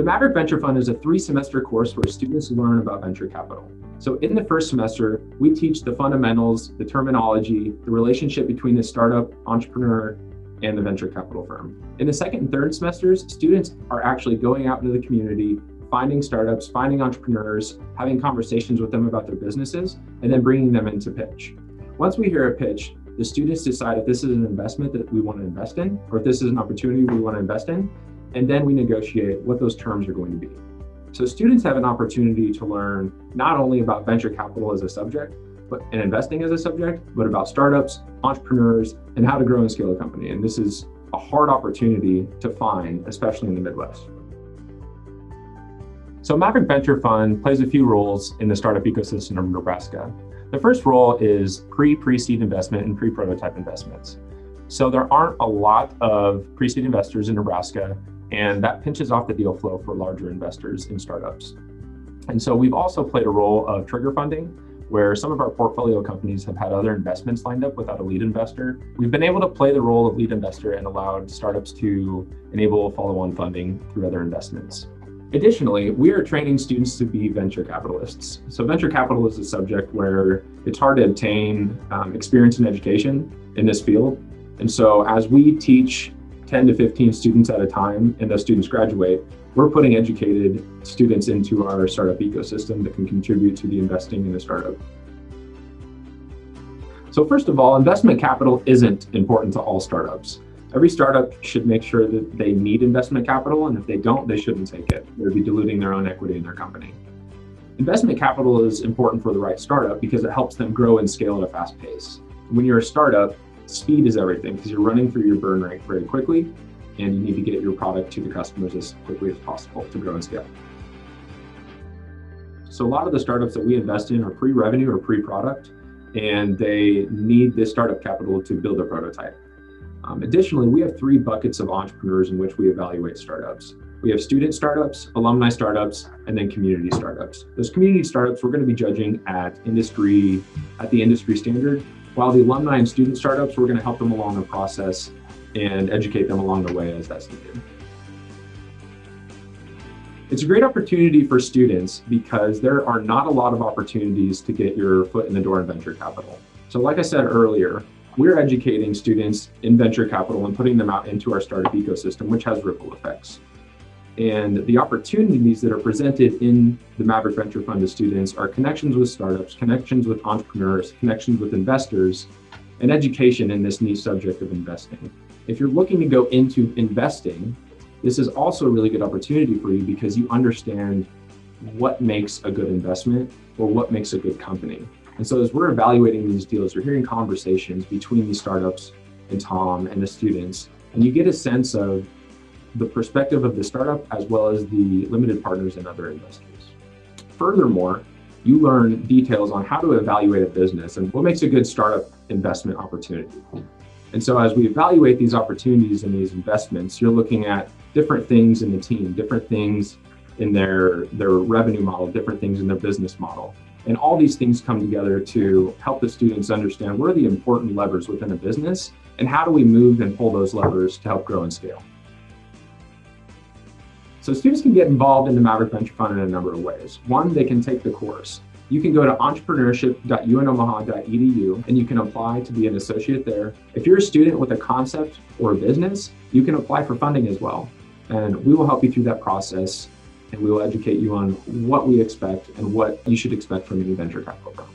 The Maverick Venture Fund is a 3-semester course where students learn about venture capital. So in the first semester, we teach the fundamentals, the terminology, the relationship between the startup, entrepreneur, and the venture capital firm. In the second and third semesters, students are actually going out into the community, finding startups, finding entrepreneurs, having conversations with them about their businesses, and then bringing them in to pitch. Once we hear a pitch, the students decide if this is an investment that we want to invest in, or if this is an opportunity we want to invest in, and then we negotiate what those terms are going to be. So students have an opportunity to learn not only about venture capital as a subject, and investing as a subject, but about startups, entrepreneurs, and how to grow and scale a company. And this is a hard opportunity to find, especially in the Midwest. So Maverick Venture Fund plays a few roles in the startup ecosystem of Nebraska. The first role is pre-seed investment and pre-prototype investments. So there aren't a lot of pre-seed investors in Nebraska, and that pinches off the deal flow for larger investors in startups. And so we've also played a role of trigger funding, where some of our portfolio companies have had other investments lined up without a lead investor. We've been able to play the role of lead investor and allowed startups to enable follow-on funding through other investments. Additionally, we are training students to be venture capitalists. So venture capital is a subject where it's hard to obtain experience and education in this field. And so as we teach 10 to 15 students at a time and those students graduate, we're putting educated students into our startup ecosystem that can contribute to the investing in a startup. So first of all, investment capital isn't important to all startups. Every startup should make sure that they need investment capital, and if they don't, they shouldn't take it. They'd be diluting their own equity in their company. Investment capital is important for the right startup because it helps them grow and scale at a fast pace. When you're a startup, speed is everything because you're running through your burn rate very quickly, and you need to get your product to the customers as quickly as possible to grow and scale. So a lot of the startups that we invest in are pre-revenue or pre-product, and they need this startup capital to build a prototype. Additionally, we have 3 buckets of entrepreneurs in which we evaluate startups. We have student startups, alumni startups, and then community startups. Those community startups we're going to be judging at the industry standard, while the alumni and student startups, we're going to help them along the process and educate them along the way as that's needed. It's a great opportunity for students because there are not a lot of opportunities to get your foot in the door in venture capital. So like I said earlier, we're educating students in venture capital and putting them out into our startup ecosystem, which has ripple effects. And the opportunities that are presented in the Maverick Venture Fund to students are connections with startups, connections with entrepreneurs, connections with investors, and education in this niche subject of investing. If you're looking to go into investing, this is also a really good opportunity for you because you understand what makes a good investment or what makes a good company. And so as we're evaluating these deals, we're hearing conversations between the startups and Tom and the students, and you get a sense of the perspective of the startup as well as the limited partners and other investors. Furthermore, you learn details on how to evaluate a business and what makes a good startup investment opportunity. And so as we evaluate these opportunities and these investments, you're looking at different things in the team, different things in their revenue model, different things in their business model. And all these things come together to help the students understand what are the important levers within a business and how do we move and pull those levers to help grow and scale. So students can get involved in the Maverick Venture Fund in a number of ways. One, they can take the course. You can go to entrepreneurship.unomaha.edu and you can apply to be an associate there. If you're a student with a concept or a business, you can apply for funding as well. And we will help you through that process, and we will educate you on what we expect and what you should expect from any venture capital firm.